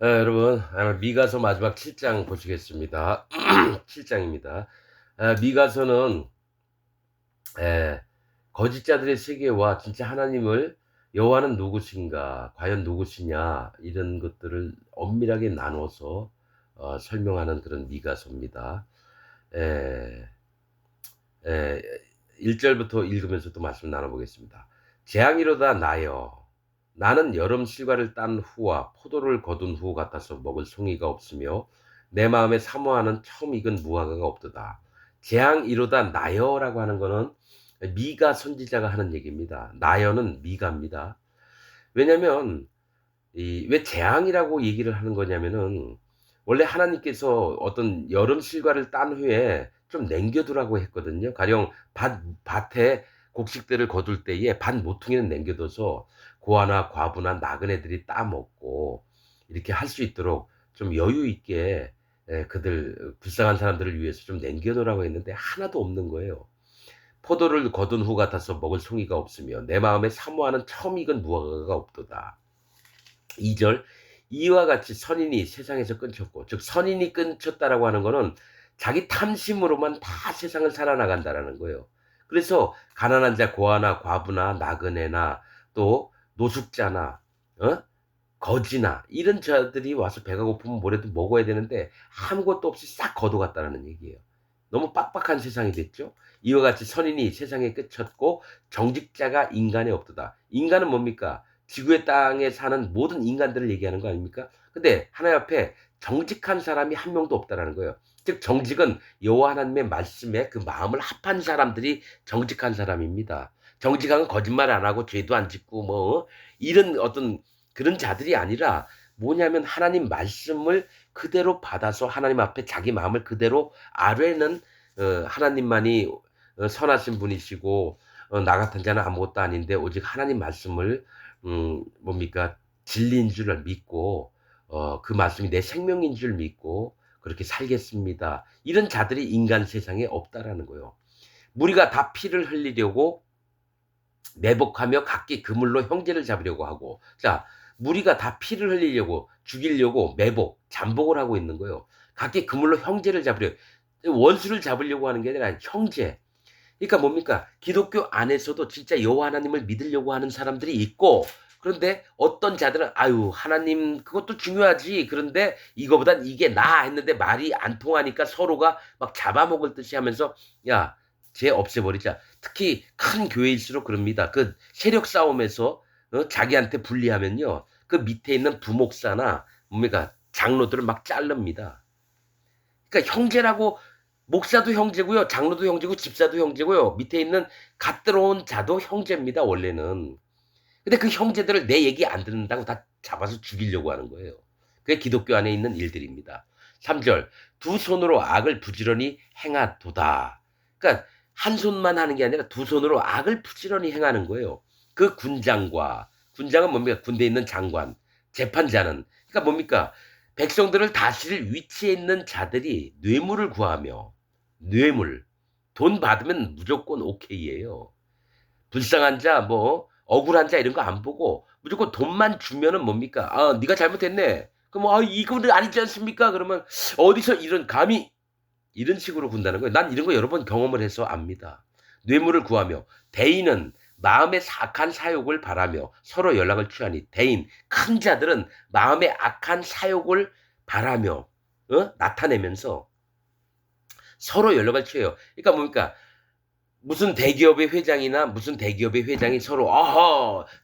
여러분, 미가서 마지막 7장 보시겠습니다. 7장입니다. 미가서는 에, 거짓자들의 세계와 진짜 하나님을 여호와는 누구신가, 과연 누구시냐 이런 것들을 엄밀하게 나눠서 설명하는 그런 미가서입니다. 에, 에, 1절부터 읽으면서 또 말씀 나눠보겠습니다. 재앙이로다 나여 나는 여름 실과를 딴 후와 포도를 거둔 후 같아서 먹을 송이가 없으며 내 마음에 사모하는 처음 익은 무화과가 없도다. 재앙이로다 나여라고 하는 거는 미가 선지자가 하는 얘기입니다. 나여는 미가입니다. 왜냐면 왜 재앙이라고 얘기를 하는 거냐면은 원래 하나님께서 어떤 여름 실과를 딴 후에 좀 남겨두라고 했거든요. 가령 밭에 곡식들을 거둘 때에 밭 모퉁이는 남겨둬서 고아나 과부나 나그네들이 따먹고 이렇게 할 수 있도록 좀 여유 있게 그들 불쌍한 사람들을 위해서 좀 남겨놓으라고 했는데 하나도 없는 거예요. 포도를 거둔 후 같아서 먹을 송이가 없으며 내 마음에 사모하는 처음 익은 무화과가 없도다. 2절 이와 같이 선인이 세상에서 끊겼고 즉 선인이 끊겼다라고 하는 거는 자기 탐심으로만 다 세상을 살아나간다라는 거예요. 그래서 가난한 자 고아나 과부나 나그네나 또 노숙자나 어? 거지나 이런 자들이 와서 배가 고프면 뭐라도 먹어야 되는데 아무것도 없이 싹 걷어갔다는 얘기예요. 너무 빡빡한 세상이 됐죠. 이와 같이 선인이 세상에 끝쳤고 정직자가 인간에 없도다. 인간은 뭡니까? 지구의 땅에 사는 모든 인간들을 얘기하는 거 아닙니까? 근데 하나님 앞에 정직한 사람이 한 명도 없다라는 거예요. 즉 정직은 여호와 하나님의 말씀에 그 마음을 합한 사람들이 정직한 사람입니다. 정직한 거짓말 안 하고 죄도 안 짓고 뭐 이런 어떤 그런 자들이 아니라 뭐냐면 하나님 말씀을 그대로 받아서 하나님 앞에 자기 마음을 그대로 아뢰는 하나님만이 선하신 분이시고 나 같은 자는 아무것도 아닌데 오직 하나님 말씀을 뭡니까 진리인 줄 믿고 그 말씀이 내 생명인 줄 믿고 그렇게 살겠습니다. 이런 자들이 인간 세상에 없다라는 거예요. 우리가 다 피를 흘리려고 매복하며 각기 그물로 형제를 잡으려고 하고 자 무리가 다 피를 흘리려고 죽이려고 매복 잠복을 하고 있는 거예요. 각기 그물로 형제를 잡으려 원수를 잡으려고 하는 게 아니라 형제. 그러니까 뭡니까 기독교 안에서도 진짜 여호와 하나님을 믿으려고 하는 사람들이 있고 그런데 어떤 자들은 아유 하나님 그것도 중요하지 그런데 이거보단 이게 나 했는데 말이 안 통하니까 서로가 막 잡아먹을 듯이 하면서 야 쟤 없애버리자. 특히 큰 교회일수록 그럽니다. 그 세력 싸움에서 자기한테 불리하면요 그 밑에 있는 부목사나 뭡니까 장로들을 막 자릅니다. 그러니까 형제라고 목사도 형제고요. 장로도 형제고 집사도 형제고요. 밑에 있는 갓 들어온 자도 형제입니다. 원래는. 근데 그 형제들을 내 얘기 안 듣는다고 다 잡아서 죽이려고 하는 거예요. 그게 기독교 안에 있는 일들입니다. 3절 두 손으로 악을 부지런히 행하도다. 그러니까 한 손만 하는 게 아니라 두 손으로 악을 부지런히 행하는 거예요. 그 군장은 뭡니까? 군대에 있는 장관, 재판자는 그러니까 뭡니까? 백성들을 다스릴 위치에 있는 자들이 뇌물을 구하며 뇌물 돈 받으면 무조건 오케이예요. 불쌍한 자, 뭐 억울한 자 이런 거 안 보고 무조건 돈만 주면은 뭡니까? 아, 네가 잘못했네. 그럼 이거는 아니지 않습니까? 그러면 어디서 이런 감히 이런 식으로 군다는 거예요. 난 이런 거 여러 번 경험을 해서 압니다. 뇌물을 구하며 대인은 마음의 악한 사욕을 바라며 서로 연락을 취하니 대인 큰 자들은 마음의 악한 사욕을 바라며 나타내면서 서로 연락을 취해요. 그러니까 뭡니까? 무슨 대기업의 회장이나 무슨 대기업의 회장이 서로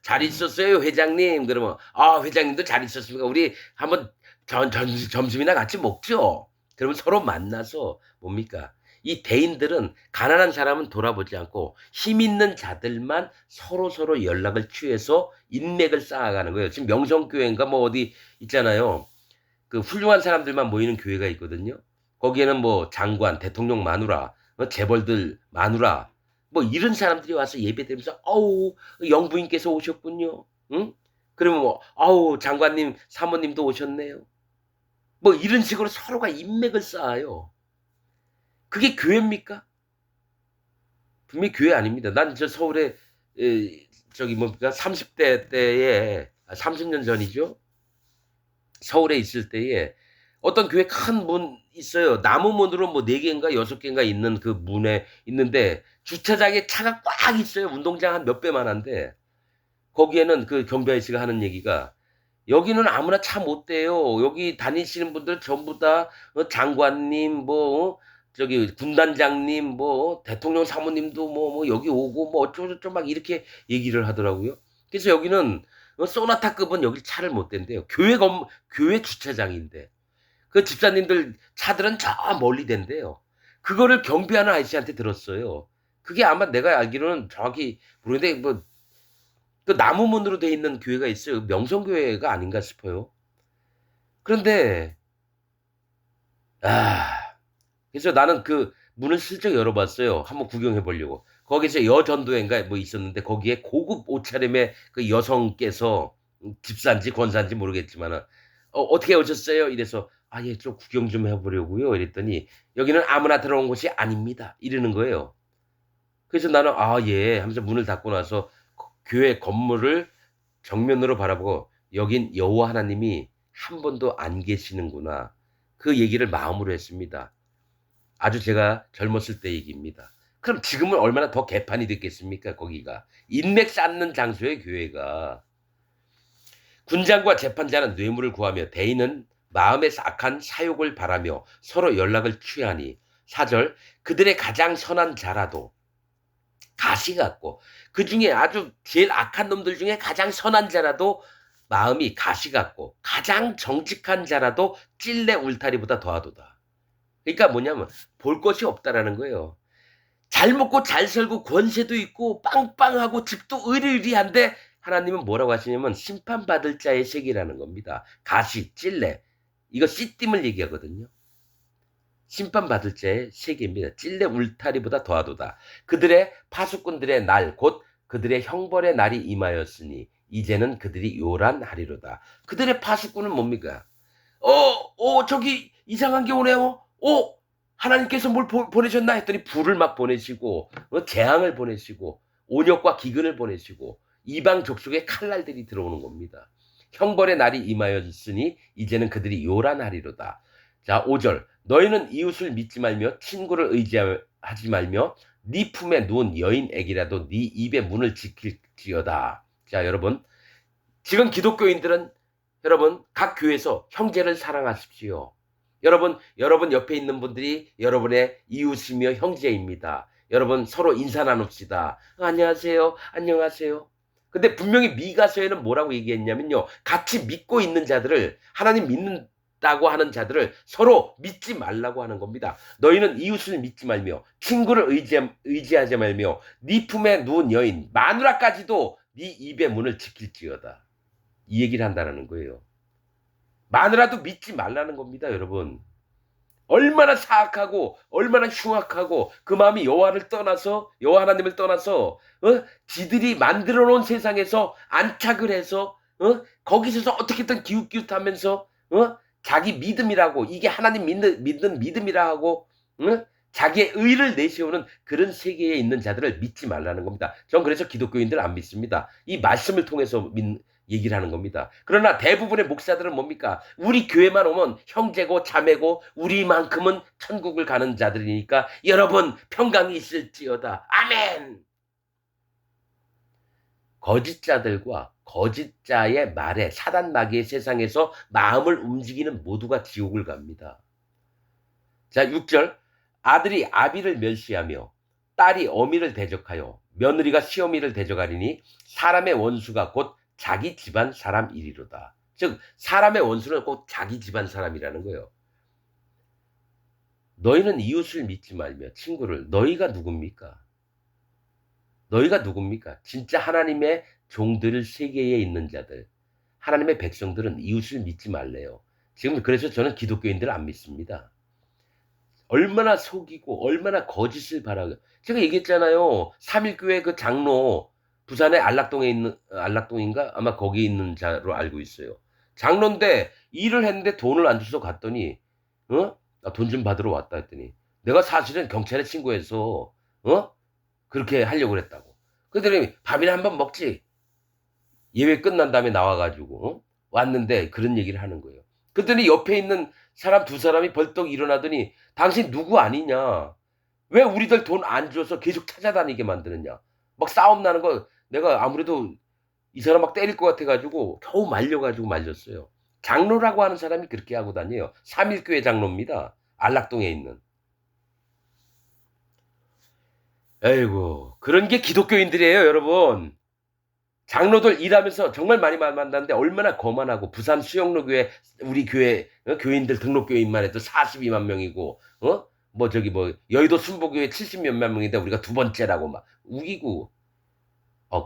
잘 있었어요 회장님 그러면 회장님도 잘 있었습니까 우리 한번 점심이나 같이 먹죠 그러면 서로 만나서 뭡니까 이 대인들은 가난한 사람은 돌아보지 않고 힘 있는 자들만 서로 연락을 취해서 인맥을 쌓아가는 거예요. 지금 명성교회인가 뭐 어디 있잖아요. 그 훌륭한 사람들만 모이는 교회가 있거든요. 거기에는 뭐 장관, 대통령 마누라, 재벌들 마누라, 뭐 이런 사람들이 와서 예배드리면서 어우 영부인께서 오셨군요. 응? 그러면 뭐 아우 장관님, 사모님도 오셨네요. 뭐 이런 식으로 서로가 인맥을 쌓아요. 그게 교회입니까? 분명히 교회 아닙니다. 난 저 서울에 저기 뭡니까 30대 때에 30년 전이죠. 서울에 있을 때에 어떤 교회 큰 문 있어요. 나무 문으로 뭐 4 개인가 6 개인가 있는 그 문에 있는데 주차장에 차가 꽉 있어요. 운동장 한 몇 배만 한데 거기에는 그 경비 아저씨가 하는 얘기가 "여기는 아무나 차 못 대요. 여기 다니시는 분들 전부 다 장관님 뭐 저기 군단장님 뭐 대통령 사모님도 여기 오고 뭐 어쩌고저쩌고 막 이렇게 얘기를 하더라고요. 그래서 여기는 소나타급은 여기 차를 못 댄대요. 교회 주차장인데. 그 집사님들 차들은 저 멀리 댄대요. 그거를 경비하는 아저씨한테 들었어요. 그게 아마 내가 알기로는 정확히 모르겠는데 그 나무 문으로 돼 있는 교회가 있어요. 명성교회가 아닌가 싶어요. 그런데 아 그래서 나는 그 문을 슬쩍 열어 봤어요. 한번 구경해 보려고. 거기서 여전도회인가 뭐 있었는데 거기에 고급 옷차림의 그 여성께서 집사인지 권사인지 모르겠지만은 어떻게 오셨어요?" 이래서 "아 예 좀 구경 좀 해 보려고요." 이랬더니 "여기는 아무나 들어온 곳이 아닙니다." 이러는 거예요. 그래서 나는 '아 예.' 하면서 문을 닫고 나서 교회 건물을 정면으로 바라보고 '여긴 여호와 하나님이 한 번도 안 계시는구나.' 그 얘기를 마음으로 했습니다. 아주 제가 젊었을 때 얘기입니다. 그럼 지금은 얼마나 더 개판이 됐겠습니까 거기가. 인맥 쌓는 장소에 교회가. 군장과 재판자는 뇌물을 구하며 대인은 마음에서 악한 사욕을 바라며 서로 연락을 취하니 4절 그들의 가장 선한 자라도 가시 같고 그중에 아주 제일 악한 놈들 중에 가장 선한 자라도 마음이 가시 같고 가장 정직한 자라도 찔레 울타리보다 더하도다. 그러니까 뭐냐면 볼 것이 없다라는 거예요. 잘 먹고 잘 살고 권세도 있고 빵빵하고 집도 으리으리한데 하나님은 뭐라고 하시냐면 심판받을 자의 세계라는 겁니다. 가시, 찔레. 이거 씨띠을 얘기하거든요. 심판받을 자의 세계입니다. 찔레 울타리보다 더하도다. 그들의 파수꾼들의 날 곧 그들의 형벌의 날이 임하였으니 이제는 그들이 요란하리로다. 그들의 파수꾼은 뭡니까? 저기 이상한 게 오네요. 하나님께서 뭘 보내셨나 했더니 불을 막 보내시고 재앙을 보내시고 온역과 기근을 보내시고 이방 족속의 칼날들이 들어오는 겁니다. 형벌의 날이 임하였으니 이제는 그들이 요란하리로다. 자, 5절. 너희는 이웃을 믿지 말며 친구를 의지하지 말며 네 품에 누운 여인에게라도 네 입의 문을 지킬지어다. 자, 여러분. 지금 기독교인들은 여러분 각 교회에서 형제를 사랑하십시오. 여러분 옆에 있는 분들이 여러분의 이웃이며 형제입니다. 여러분 서로 인사 나눕시다. 안녕하세요. 안녕하세요. 근데 분명히 미가서에는 뭐라고 얘기했냐면요. 같이 믿고 있는 자들을 하나님 믿는다고 하는 자들을 서로 믿지 말라고 하는 겁니다. 너희는 이웃을 믿지 말며 친구를 의지하지 말며 네 품에 누운 여인 마누라까지도 네 입의 문을 지킬지어다. 이 얘기를 한다는 거예요. 마누라도 믿지 말라는 겁니다, 여러분. 얼마나 사악하고 얼마나 흉악하고 그 마음이 여호와 하나님을 떠나서 지들이 만들어 놓은 세상에서 안착을 해서 거기서 어떻게든 기웃기웃하면서 자기 믿음이라고 이게 하나님 믿는 믿음이라 하고 자기의 의를 내세우는 그런 세계에 있는 자들을 믿지 말라는 겁니다. 전 그래서 기독교인들 안 믿습니다. 이 말씀을 통해서 얘기를 하는 겁니다. 그러나 대부분의 목사들은 뭡니까? 우리 교회만 오면 형제고 자매고 우리만큼은 천국을 가는 자들이니까 여러분 평강이 있을지어다. 아멘. 거짓자들과 거짓자의 말에 사단 마귀의 세상에서 마음을 움직이는 모두가 지옥을 갑니다. 자, 6절. 아들이 아비를 멸시하며 딸이 어미를 대적하여 며느리가 시어미를 대적하리니 사람의 원수가 곧 자기 집안 사람이리로다. 즉 사람의 원수는 곧 자기 집안 사람이라는 거예요. 너희는 이웃을 믿지 말며 친구를 너희가 누굽니까? 너희가 누굽니까? 진짜 하나님의 종들 세계에 있는 자들 하나님의 백성들은 이웃을 믿지 말래요. 지금 그래서 저는 기독교인들을 안 믿습니다. 얼마나 속이고 얼마나 거짓을 바라고 제가 얘기했잖아요. 3.1교회 그 장로 부산의 안락동에 있는 안락동인가 아마 거기 있는 자로 알고 있어요. 장로인데 일을 했는데 돈을 안 줘서 갔더니 돈 좀 받으러 왔다 했더니 내가 사실은 경찰에 신고해서 그렇게 하려고 그랬다고. 그랬더니 밥이나 한번 먹지. 예배 끝난 다음에 나와 가지고 왔는데 그런 얘기를 하는 거예요. 그랬더니 옆에 있는 사람 두 사람이 벌떡 일어나더니 당신 누구 아니냐? 왜 우리들 돈 안 줘서 계속 찾아다니게 만드느냐? 막 싸움 나는 거 내가 아무래도 이 사람 막 때릴 것 같아 가지고 겨우 말려 가지고 말렸어요. 장로라고 하는 사람이 그렇게 하고 다녀요. 삼일교회 장로입니다. 안락동에 있는. 아이고 그런 게 기독교인들이에요 여러분. 장로들 일하면서 정말 많이 만났는데 얼마나 거만하고 부산 수영로교회 우리 교회 교인들 등록교인만 해도 42만 명이고 뭐 저기 뭐 여의도 순복교회 70 몇만 명인데 우리가 두 번째라고 막 우기고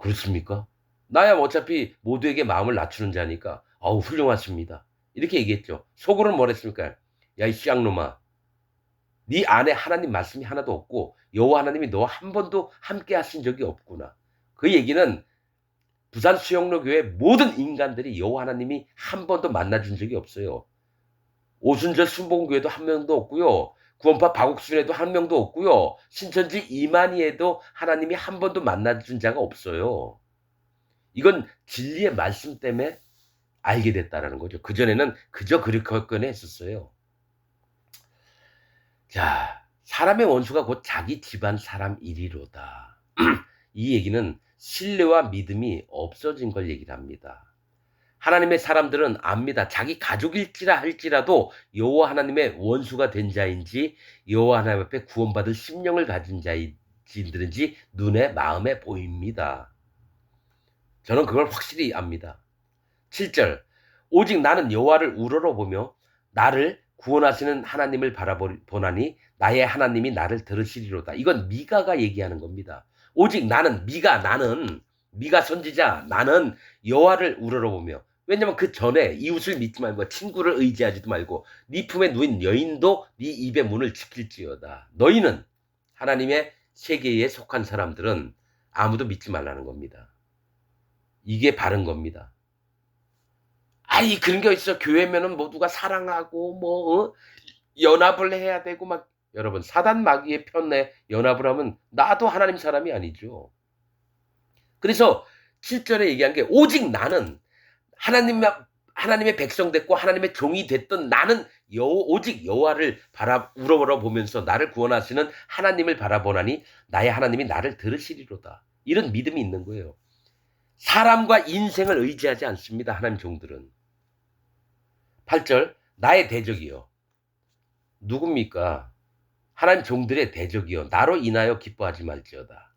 그렇습니까? 나야 어차피 모두에게 마음을 낮추는 자니까 "어우 훌륭하십니다." 이렇게 얘기했죠. 속으로는 뭐랬습니까? "야 이 쌍놈아 네 안에 하나님 말씀이 하나도 없고 여호와 하나님이 너와 한 번도 함께 하신 적이 없구나." 그 얘기는 부산 수영로 교회 모든 인간들이 여호와 하나님이 한 번도 만나 준 적이 없어요. 오순절 순복음교회도 한 명도 없고요. 구원파 박옥순에도 한 명도 없고요. 신천지 이만희에도 하나님이 한 번도 만나 준 자가 없어요. 이건 진리의 말씀 때문에 알게 됐다라는 거죠. 그전에는 그저 그렇게거나 했었어요. 자, 사람의 원수가 곧 자기 집안 사람이리로다. 이 얘기는 신뢰와 믿음이 없어진 걸 얘기를 합니다. 하나님의 사람들은 압니다. 자기 가족일지라 할지라도 여호와 하나님의 원수가 된 자인지 여호와 하나님 앞에 구원받을 심령을 가진 자인지들인지 눈에 마음에 보입니다. 저는 그걸 확실히 압니다. 7절 오직 나는 여호와를 우러러보며 나를 구원하시는 하나님을 바라보나니 나의 하나님이 나를 들으시리로다. 이건 미가가 얘기하는 겁니다. 오직 나는 미가 선지자 나는 여호와를 우러러보며 왜냐면 그 전에 이웃을 믿지 말고 친구를 의지하지도 말고 네 품에 누인 여인도 네 입의 문을 지킬지어다. 너희는 하나님의 세계에 속한 사람들은 아무도 믿지 말라는 겁니다. 이게 바른 겁니다. 아이 그런 게 있어. 교회면은 모두가 사랑하고 연합을 해야 되고 막 여러분 사단 마귀의 편에 연합을 하면 나도 하나님 사람이 아니죠. 그래서 7절에 얘기한 게 오직 나는 하나님의 백성 됐고 하나님의 종이 됐던 나는 오직 여호와를 우러러보면서 나를 구원하시는 하나님을 바라보나니 나의 하나님이 나를 들으시리로다. 이런 믿음이 있는 거예요. 사람과 인생을 의지하지 않습니다. 하나님 종들은. 8절 나의 대적이요. 누굽니까? 하나님 종들의 대적이요. 나로 인하여 기뻐하지 말지어다.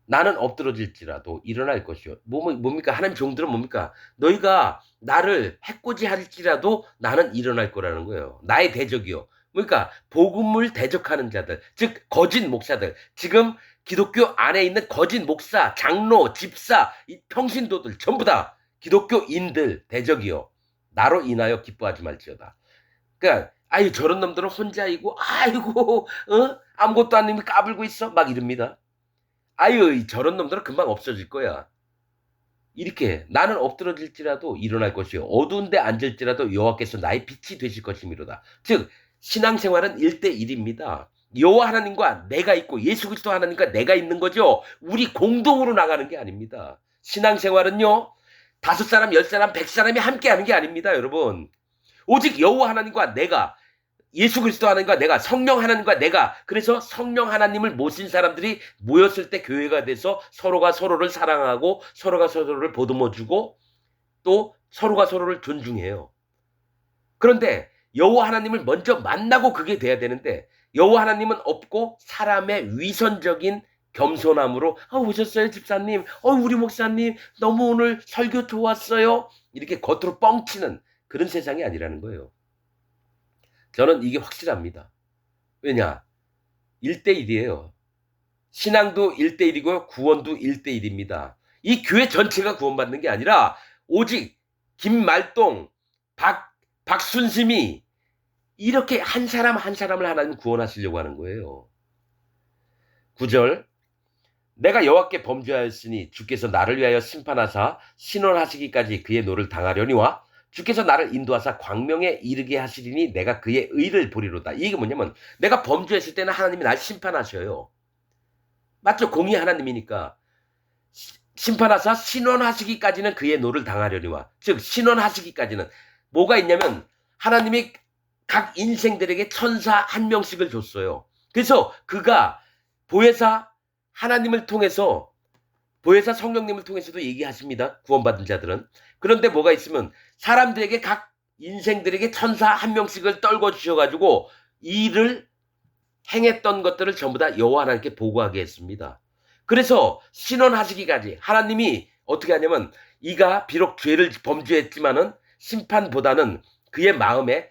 나는 엎드러질지라도 일어날 것이요. 뭡니까? 하나님 종들은 뭡니까? 너희가 나를 해코지할지라도 나는 일어날 거라는 거예요. 나의 대적이요. 그러니까 복음을 대적하는 자들, 즉 거짓 목사들. 지금 기독교 안에 있는 거짓 목사, 장로, 집사, 이 평신도들 전부 다 기독교인들 대적이요. 나로 인하여 기뻐하지 말지어다. 그러니까 아유 저런 놈들은 혼자이고 아이고 아무것도 아님이 까불고 있어 막 이럽니다. 아유 저런 놈들은 금방 없어질 거야. 이렇게 나는 엎드러질지라도 일어날 것이요 어두운 데 앉을지라도 여호와께서 나의 빛이 되실 것이미로다. 즉 신앙생활은 1대1입니다. 여호와 하나님과 내가 있고 예수 그리스도 하나님과 내가 있는 거죠. 우리 공동으로 나가는 게 아닙니다. 신앙생활은요 5사람, 10사람, 100사람이 함께하는 게 아닙니다. 여러분. 오직 여호와 하나님과 내가 예수 그리스도 하나님과 내가 성령 하나님과 내가 그래서 성령 하나님을 모신 사람들이 모였을 때 교회가 돼서 서로가 서로를 사랑하고 서로가 서로를 보듬어주고 또 서로가 서로를 존중해요. 그런데 여호와 하나님을 먼저 만나고 그게 돼야 되는데 여호와 하나님은 없고 사람의 위선적인 겸손함으로 오셨어요 집사님 우리 목사님 너무 오늘 설교 좋았어요 이렇게 겉으로 뻥치는 그런 세상이 아니라는 거예요. 저는 이게 확실합니다. 왜냐? 1대1이에요. 신앙도 1대1이고요. 구원도 1대1입니다. 이 교회 전체가 구원받는 게 아니라 오직 김말동, 박순심이 이렇게 한 사람 한 사람을 하나님 구원하시려고 하는 거예요. 9절 내가 여호와께 범죄하였으니 주께서 나를 위하여 심판하사 신원하시기까지 그의 노를 당하려니와 주께서 나를 인도하사 광명에 이르게 하시리니 내가 그의 의를 보리로다. 이게 뭐냐면 내가 범죄했을 때는 하나님이 날 심판하셔요. 맞죠? 공의 하나님이니까. 심판하사 신원하시기까지는 그의 노를 당하려니와 즉 신원하시기까지는 뭐가 있냐면 하나님이 각 인생들에게 천사 한 명씩을 줬어요. 그래서 그가 보혜사 하나님을 통해서 보혜사 성령님을 통해서도 얘기하십니다. 구원받은 자들은. 그런데 뭐가 있으면 사람들에게 각 인생들에게 천사 한 명씩을 떨궈 주셔가지고 일을 행했던 것들을 전부 다 여호와 하나님께 보고하게 했습니다. 그래서 신원하시기까지 하나님이 어떻게 하냐면 이가 비록 죄를 범죄했지만은 심판보다는 그의 마음에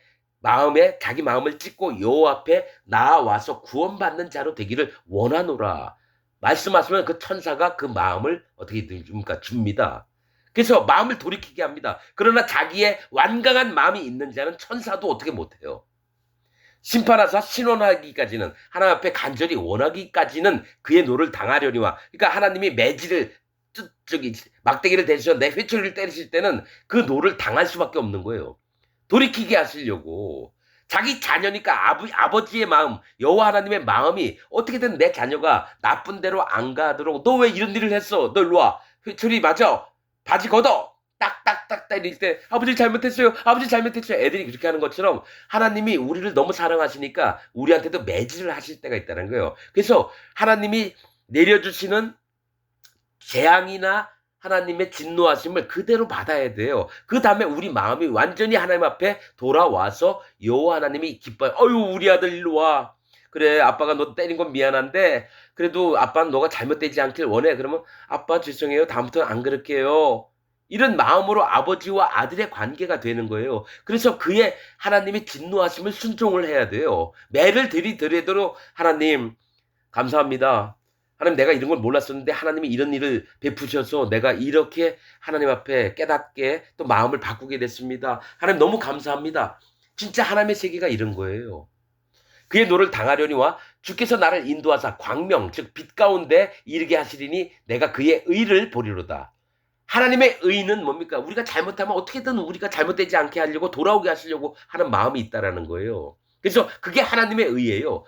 자기 마음을 찢고 여호와 앞에 나아와서 구원받는 자로 되기를 원하노라. 말씀하시면 그 천사가 그 마음을 어떻게 줍니까? 그래서 마음을 돌이키게 합니다. 그러나 자기의 완강한 마음이 있는 자는 천사도 어떻게 못해요. 심판하사 신원하기까지는 하나님 앞에 간절히 원하기까지는 그의 노를 당하려니와, 그러니까 하나님이 매질을 막대기를 대셔서 내 회초리를 때리실 때는 그 노를 당할 수밖에 없는 거예요. 돌이키게 하시려고. 자기 자녀니까 아버지의 마음, 여호와 하나님의 마음이 어떻게든 내 자녀가 나쁜 대로 안 가도록, 너 왜 이런 일을 했어? 너 일로 와. 회초리 맞아. 바지 걷어. 딱딱딱 때릴 때 아버지 잘못했어요. 아버지 잘못했어요. 애들이 그렇게 하는 것처럼 하나님이 우리를 너무 사랑하시니까 우리한테도 매질을 하실 때가 있다는 거예요. 그래서 하나님이 내려주시는 재앙이나 하나님의 진노하심을 그대로 받아야 돼요. 그 다음에 우리 마음이 완전히 하나님 앞에 돌아와서 여호와 하나님이 기뻐요. 어유 우리 아들 일로 와. 그래 아빠가 너 때린 건 미안한데 그래도 아빠는 너가 잘못되지 않길 원해. 그러면 아빠 죄송해요. 다음부터는 안 그럴게요. 이런 마음으로 아버지와 아들의 관계가 되는 거예요. 그래서 그의 하나님의 진노하심을 순종을 해야 돼요. 매를 들이더라도 하나님 감사합니다. 하나님 내가 이런 걸 몰랐었는데 하나님이 이런 일을 베푸셔서 내가 이렇게 하나님 앞에 깨닫게 또 마음을 바꾸게 됐습니다. 하나님 너무 감사합니다. 진짜 하나님의 세계가 이런 거예요. 그의 노를 당하려니와 주께서 나를 인도하사 광명 즉 빛 가운데 이르게 하시리니 내가 그의 의를 보리로다. 하나님의 의는 뭡니까? 우리가 잘못하면 어떻게든 우리가 잘못되지 않게 하려고 돌아오게 하시려고 하는 마음이 있다라는 거예요. 그래서 그게 하나님의 의예요.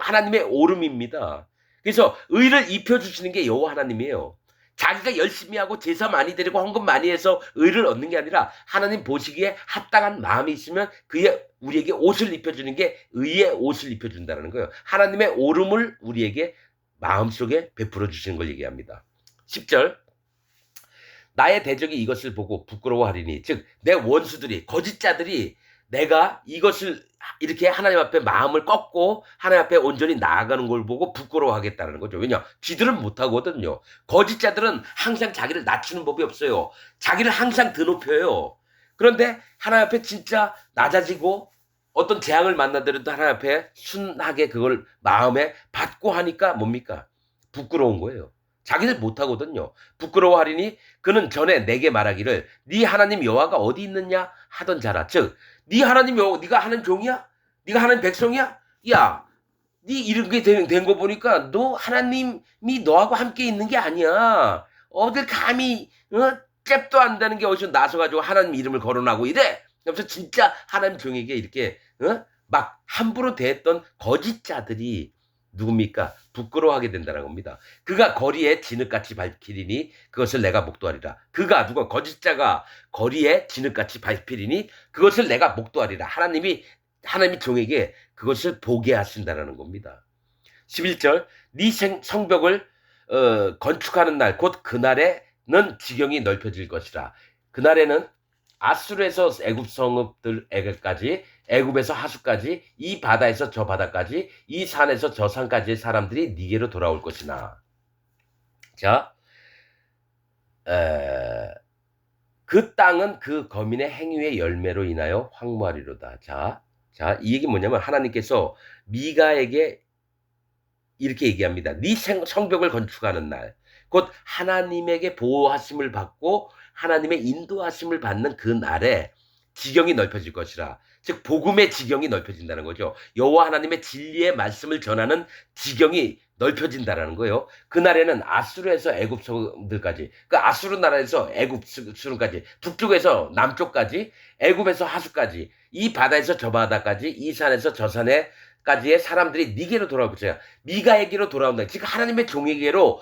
하나님의 오름입니다. 그래서 의를 입혀주시는 게 여호와 하나님이에요. 자기가 열심히 하고 제사 많이 드리고 헌금 많이 해서 의를 얻는 게 아니라 하나님 보시기에 합당한 마음이 있으면 우리에게 옷을 입혀주는 게 의의 옷을 입혀준다는 거예요. 하나님의 오름을 우리에게 마음속에 베풀어 주시는 걸 얘기합니다. 10절 나의 대적이 이것을 보고 부끄러워하리니 즉 내 원수들이 거짓자들이 내가 이것을 이렇게 하나님 앞에 마음을 꺾고 하나님 앞에 온전히 나아가는 걸 보고 부끄러워하겠다는 거죠. 왜냐? 쥐들은 못하거든요. 거짓자들은 항상 자기를 낮추는 법이 없어요. 자기를 항상 드높여요. 그런데 하나님 앞에 진짜 낮아지고 어떤 재앙을 만나더라도 하나님 앞에 순하게 그걸 마음에 받고 하니까 뭡니까? 부끄러운 거예요. 자기들 못하거든요. 부끄러워하리니 그는 전에 내게 말하기를 네 하나님 여호와가 어디 있느냐 하던 자라. 즉 네 하나님 여호와 네가 하는 종이야? 네가 하는 백성이야? 야, 네 이렇게 된 거 보니까 너 하나님이 너하고 함께 있는 게 아니야. 어딜 감히 잽도 안다는 게 어디서 나서가지고 하나님 이름을 거론하고 이래? 그래서 진짜 하나님 종에게 이렇게 막 함부로 대했던 거짓자들이 누굽니까? 부끄러워하게 된다는 겁니다. 그가 거리에 진흙같이 밟히리니 그것을 내가 목도하리라. 그가 누가 거짓자가 거리에 진흙같이 밟히리니 그것을 내가 목도하리라. 하나님이 종에게 그것을 보게 하신다는 겁니다. 11절 네 성벽을 건축하는 날 곧 그날에는 지경이 넓혀질 것이라. 그날에는 아수르에서 애굽 성읍들에게까지 애굽에서 하수까지 이 바다에서 저 바다까지 이 산에서 저 산까지의 사람들이 네게로 돌아올 것이나. 자, 그 땅은 그 거민의 행위의 열매로 인하여 황무하리로다. 자, 이 얘기 뭐냐면 하나님께서 미가에게 이렇게 얘기합니다. 네 성벽을 건축하는 날, 곧 하나님에게 보호하심을 받고 하나님의 인도하심을 받는 그 날에 지경이 넓혀질 것이라. 즉 복음의 지경이 넓혀진다는 거죠. 여호와 하나님의 진리의 말씀을 전하는 지경이 넓혀진다라는 거예요. 그날에는 아수르에서 애굽 성들까지, 그 아수르 나라에서 애굽 수르까지, 북쪽에서 남쪽까지, 애굽에서 하수까지, 이 바다에서 저 바다까지, 이 산에서 저 산에까지의 사람들이 네게로 돌아올 것이야. 미가에게로 돌아온다. 즉 하나님의 종에게로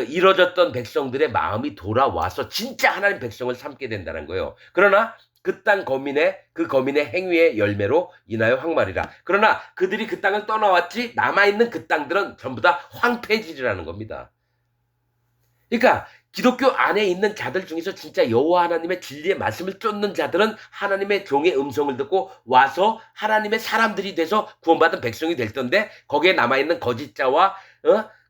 이뤄졌던 백성들의 마음이 돌아와서 진짜 하나님 백성을 삼게 된다는 거예요. 그러나 그 땅 거민의 그 거민의 행위의 열매로 인하여 황말이라. 그러나 그들이 그 땅을 떠나왔지 남아있는 그 땅들은 전부 다 황폐해지리라는 겁니다. 그러니까 기독교 안에 있는 자들 중에서 진짜 여호와 하나님의 진리의 말씀을 쫓는 자들은 하나님의 종의 음성을 듣고 와서 하나님의 사람들이 돼서 구원받은 백성이 될 텐데, 거기에 남아있는 거짓자와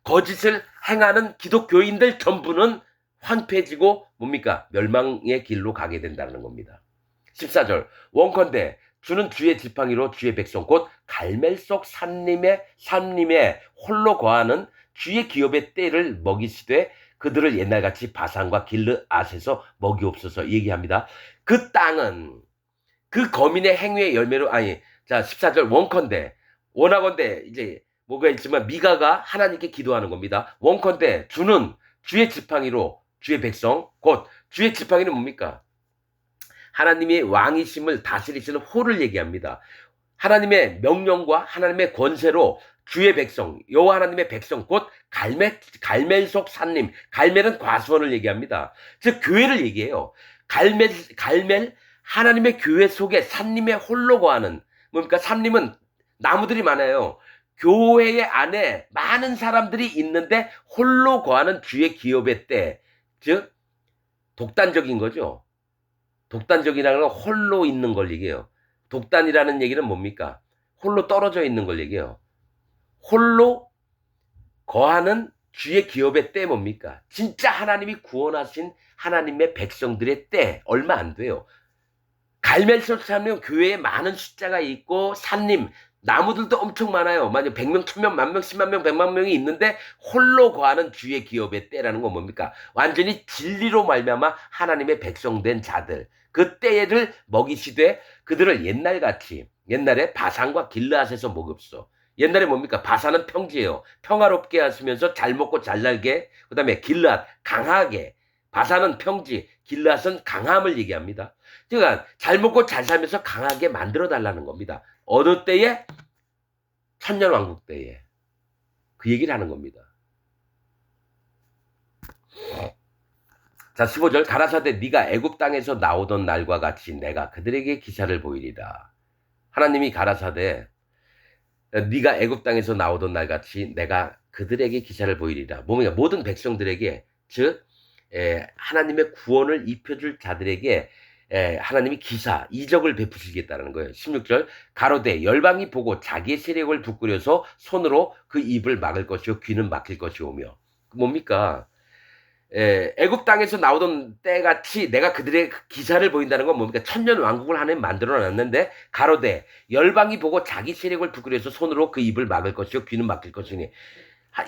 거짓을 행하는 기독교인들 전부는 황폐해지고 뭡니까? 멸망의 길로 가게 된다는 겁니다. 14절 원컨대 주는 주의 지팡이로 주의 백성 곧 갈멜 속 산림에 홀로 거하는 주의 기업의 때를 먹이시되 그들을 옛날같이 바산과 길르앗에서 먹이옵소서 얘기합니다. 그 땅은 그 거민의 행위의 열매로, 아니, 자, 14절 원컨대, 원하건대, 이제 뭐가 있지만 미가가 하나님께 기도하는 겁니다. 원컨대 주는 주의 지팡이로 주의 백성 곧 주의 지팡이는 뭡니까? 하나님의 왕이심을 다스리시는 호를 얘기합니다. 하나님의 명령과 하나님의 권세로 주의 백성, 여호와 하나님의 백성 곧 갈멜 속 산림, 갈멜은 과수원을 얘기합니다. 즉 교회를 얘기해요. 갈멜 하나님의 교회 속에 산림에 홀로 거하는, 뭡니까? 산림은 나무들이 많아요. 교회 안에 많은 사람들이 있는데 홀로 거하는 주의 기업의 때, 즉 독단적인 거죠. 독단적이라는 건 홀로 있는 걸 얘기해요. 독단이라는 얘기는 뭡니까? 홀로 떨어져 있는 걸 얘기해요. 홀로 거하는 주의 기업의 때 뭡니까? 진짜 하나님이 구원하신 하나님의 백성들의 때 얼마 안 돼요. 갈멜sos 하면 교회에 많은 숫자가 있고 산림, 나무들도 엄청 많아요. 만약 100명, 1000명, 10,000명, 100만 100만 명이 있는데 홀로 거하는 주의 기업의 때라는 건 뭡니까? 완전히 진리로 말미암아 하나님의 백성된 자들, 그 때를 먹이시되 그들을 옛날에 바산과 길르앗에서 먹읍소. 옛날에 뭡니까? 바산은 평지예요. 평화롭게 하시면서 잘 먹고 잘 날게. 그 다음에 길르앗, 강하게. 바산은 평지, 길르앗은 강함을 얘기합니다. 그러니까 잘 먹고 잘 살면서 강하게 만들어 달라는 겁니다. 어느 때에? 천년왕국 때에. 그 얘기를 하는 겁니다. 자, 15절 가라사대 네가 애굽 땅에서 나오던 날과 같이 내가 그들에게 기사를 보이리라. 하나님이 가라사대 네가 애굽 땅에서 나오던 날 같이 내가 그들에게 기사를 보이리라. 뭡니까? 모든 백성들에게, 즉 하나님의 구원을 입혀줄 자들에게 하나님이 기사, 이적을 베푸시겠다는 거예요. 16절 가로되 열방이 보고 자기의 세력을 부끄려서 손으로 그 입을 막을 것이요 귀는 막힐 것이오며. 뭡니까? 애굽 땅에서 나오던 때같이 내가 그들의 기사를 보인다는 건 뭡니까? 천년 왕국을 하나님 만들어 놨는데 가로되 열방이 보고 자기 세력을 부끄려서 손으로 그 입을 막을 것이요 귀는 막힐 것이니.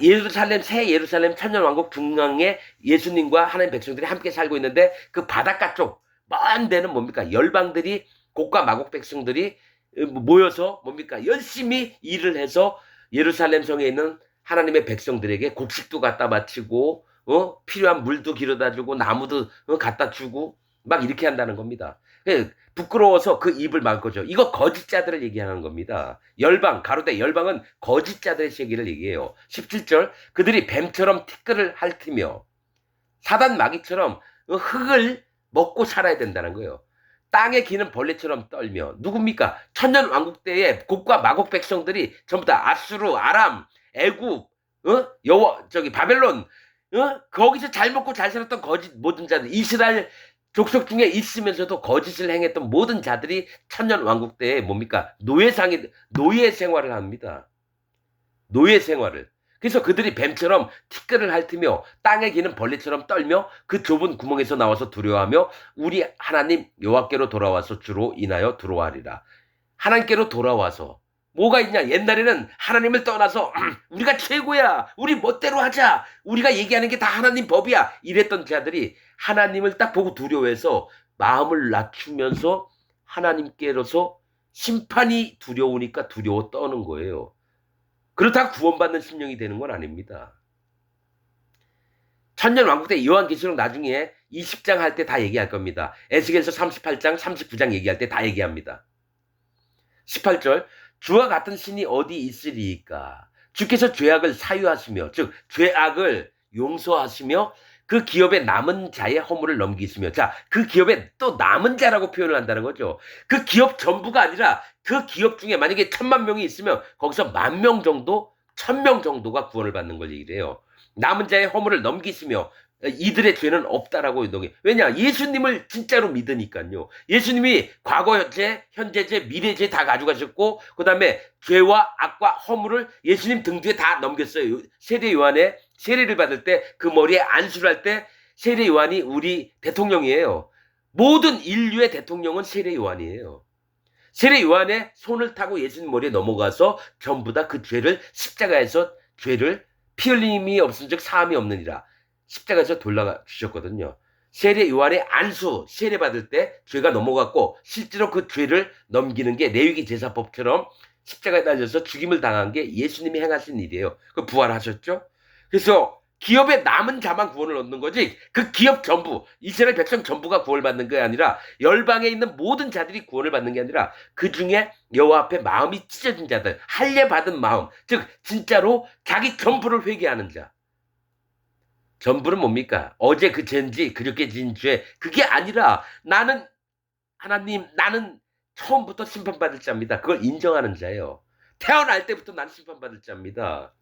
예루살렘, 새 예루살렘 천년 왕국 중앙에 예수님과 하나님 백성들이 함께 살고 있는데 그 바닷가 쪽 먼 데는 뭡니까? 열방들이, 곡과 마곡 백성들이 모여서 뭡니까? 열심히 일을 해서 예루살렘 성에 있는 하나님의 백성들에게 곡식도 갖다 바치고 필요한 물도 길어다 주고 나무도 갖다 주고 막 이렇게 한다는 겁니다. 부끄러워서 그 입을 막을 거죠. 이거 거짓자들을 얘기하는 겁니다. 열방, 가로대 열방은 거짓자들의 세계를 얘기해요. 17절 그들이 뱀처럼 티끌을 핥으며 사단 마귀처럼 흙을 먹고 살아야 된다는 거예요. 땅에 기는 벌레처럼 떨며. 누굽니까? 천년 왕국 때에 곡과 마곡 백성들이 전부 다 아수르, 아람, 애굽, 바벨론, 거기서 잘 먹고 잘 살았던 거짓 모든 자들, 이스라엘 족속 중에 있으면서도 거짓을 행했던 모든 자들이 천년 왕국 때에 뭡니까? 노예 생활을 합니다. 노예 생활을. 그래서 그들이 뱀처럼 티끌을 핥으며 땅에 기는 벌레처럼 떨며 그 좁은 구멍에서 나와서 두려워하며 우리 하나님 여호와께로 돌아와서 주로 인하여 두려워하리라. 하나님께로 돌아와서 뭐가 있냐? 옛날에는 하나님을 떠나서 우리가 최고야, 우리 멋대로 하자, 우리가 얘기하는 게 다 하나님 법이야 이랬던 자들이 하나님을 딱 보고 두려워해서 마음을 낮추면서 하나님께로서 심판이 두려우니까 두려워 떠는 거예요. 그렇다고 구원받는 심령이 되는 건 아닙니다. 천년 왕국 때 요한계시록 나중에 20장 할 때 다 얘기할 겁니다. 에스겔서 38장, 39장 얘기할 때 다 얘기합니다. 18절 주와 같은 신이 어디 있으리이까? 주께서 죄악을 사유하시며, 즉 죄악을 용서하시며 그 기업의 남은 자의 허물을 넘기시며. 자, 그 기업의 또 남은 자라고 표현을 한다는 거죠. 그 기업 전부가 아니라 그 기업 중에 만약에 1,000,000명이 있으면 거기서 10,000명 정도, 1,000명 정도가 구원을 받는 걸 얘기를 해요. 남은 자의 허물을 넘기시며 이들의 죄는 없다라고 넘기. 왜냐? 예수님을 진짜로 믿으니까요. 예수님이 과거죄, 현재죄, 미래죄 다 가져가셨고 그다음에 죄와 악과 허물을 예수님 등 뒤에 다 넘겼어요. 세례 요한의 세례를 받을 때 그 머리에 안수를 할 때 세례 요한이 우리 대통령이에요. 모든 인류의 대통령은 세례 요한이에요. 세례 요한의 손을 타고 예수님 머리에 넘어가서 전부 다 그 죄를 십자가에서 죄를 피 흘림이 없은즉 사함이 없느니라. 십자가에서 돌아가 주셨거든요. 세례 요한의 안수 세례 받을 때 죄가 넘어갔고 실제로 그 죄를 넘기는 게 레위기 제사법처럼 십자가에 달려서 죽임을 당한 게 예수님이 행하신 일이에요. 그 부활하셨죠? 그래서 기업의 남은 자만 구원을 얻는 거지 그 기업 전부 이스라엘 백성 전부가 구원을 받는 게 아니라 열방에 있는 모든 자들이 구원을 받는 게 아니라 그 중에 여호와 앞에 마음이 찢어진 자들 할례 받은 마음 즉 진짜로 자기 전부를 회개하는 자 전부는 뭡니까? 어제 그 죄인지 그렇게 지은 죄 그게 아니라 나는 하나님 나는 처음부터 심판받을 자입니다. 그걸 인정하는 자예요. 태어날 때부터 나는 심판받을 자입니다.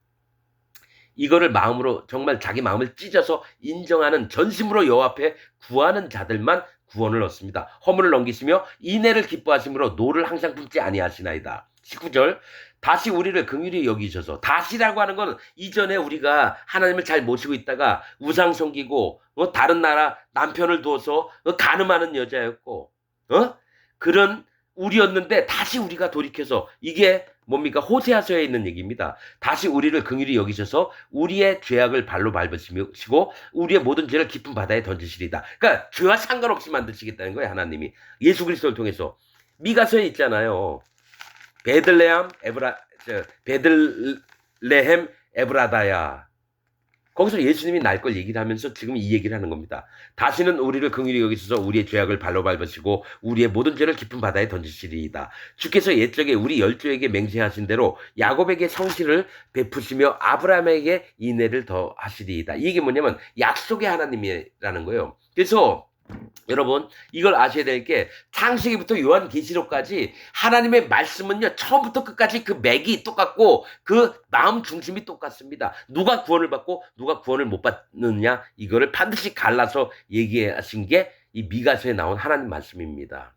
이거를 마음으로 정말 자기 마음을 찢어서 인정하는 전심으로 여호와 앞에 구하는 자들만 구원을 얻습니다. 허물을 넘기시며 인애를 기뻐하심으로 노를 항상 품지 아니하시나이다. 19절 다시 우리를 긍휼히 여기셔서 다시라고 하는 건 이전에 우리가 하나님을 잘 모시고 있다가 우상 섬기고 다른 나라 남편을 두어서 간음하는 여자였고 그런 우리였는데 다시 우리가 돌이켜서 이게 뭡니까? 호세아서에 있는 얘기입니다. 다시 우리를 긍휼히 여기셔서 우리의 죄악을 발로 밟으시고 우리의 모든 죄를 깊은 바다에 던지시리다. 그러니까 죄와 상관없이 만드시겠다는 거예요. 하나님이. 예수 그리스도를 통해서. 미가서에 있잖아요. 베들레헴 에브라다야. 거기서 예수님이 날 걸 얘기를 하면서 지금 이 얘기를 하는 겁니다. 다시는 우리를 긍휼히 여기셔서 우리의 죄악을 발로 밟으시고 우리의 모든 죄를 깊은 바다에 던지시리이다. 주께서 옛적에 우리 열조에게 맹세하신 대로 야곱에게 성실을 베푸시며 아브라함에게 인애를 더하시리이다. 이게 뭐냐면 약속의 하나님이라는 거예요. 그래서 여러분 이걸 아셔야 될 게 창세기부터 요한계시록까지 하나님의 말씀은요 처음부터 끝까지 그 맥이 똑같고 그 마음 중심이 똑같습니다. 누가 구원을 받고 누가 구원을 못 받느냐 이거를 반드시 갈라서 얘기하신 게 이 미가서에 나온 하나님 말씀입니다.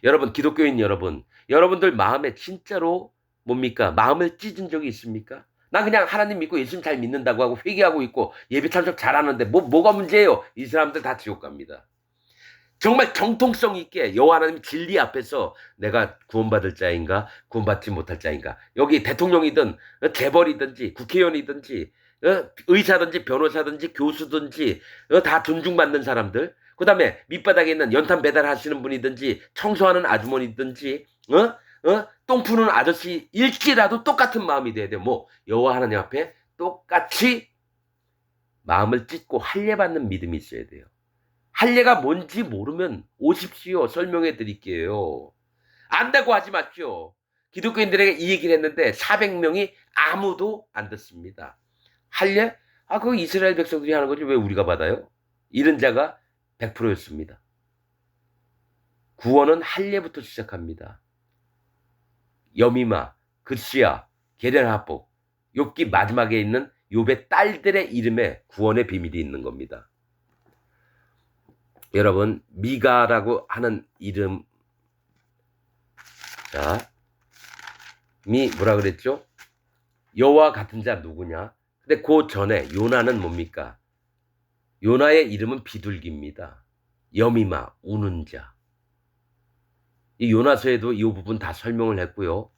여러분 기독교인 여러분 여러분들 마음에 진짜로 뭡니까? 마음을 찢은 적이 있습니까? 난 그냥 하나님 믿고 예수님 잘 믿는다고 하고 회개하고 있고 예배 참석 잘하는데 뭐가 문제예요? 이 사람들 다 지옥 갑니다. 정말 정통성 있게 여호와 하나님 진리 앞에서 내가 구원받을 자인가 구원받지 못할 자인가 여기 대통령이든 재벌이든지 국회의원이든지 의사든지 변호사든지 교수든지 다 존중받는 사람들 그 다음에 밑바닥에 있는 연탄 배달하시는 분이든지 청소하는 아주머니든지 똥 푸는 아저씨일지라도 똑같은 마음이 돼야 돼요. 뭐 여호와 하나님 앞에 똑같이 마음을 찢고 할례받는 믿음이 있어야 돼요. 할례가 뭔지 모르면 오십시오. 설명해 드릴게요. 안다고 하지 마십시오. 기독교인들에게 이 얘기를 했는데 400명이 아무도 안 듣습니다. 할례? 그거 이스라엘 백성들이 하는 거지 왜 우리가 받아요? 이런 자가 100%였습니다. 구원은 할례부터 시작합니다. 여미마, 글씨야, 게레나복, 욥기 마지막에 있는 욥의 딸들의 이름에 구원의 비밀이 있는 겁니다. 여러분 미가라고 하는 이름 미 뭐라 그랬죠? 여호와 같은 자 누구냐? 근데 그 전에 요나는 뭡니까? 요나의 이름은 비둘기입니다. 여미마 우는 자. 이 요나서에도 이 부분 다 설명을 했고요.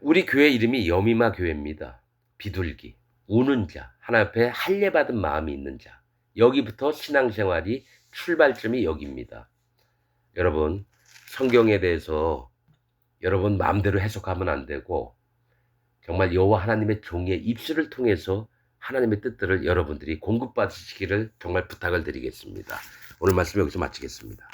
우리 교회 이름이 여미마 교회입니다. 비둘기 우는 자 하나님 앞에 할례 받은 마음이 있는 자. 여기부터 신앙생활이 출발점이 여기입니다. 여러분 성경에 대해서 여러분 마음대로 해석하면 안 되고 정말 여호와 하나님의 종의 입술을 통해서 하나님의 뜻들을 여러분들이 공급받으시기를 정말 부탁을 드리겠습니다. 오늘 말씀 여기서 마치겠습니다.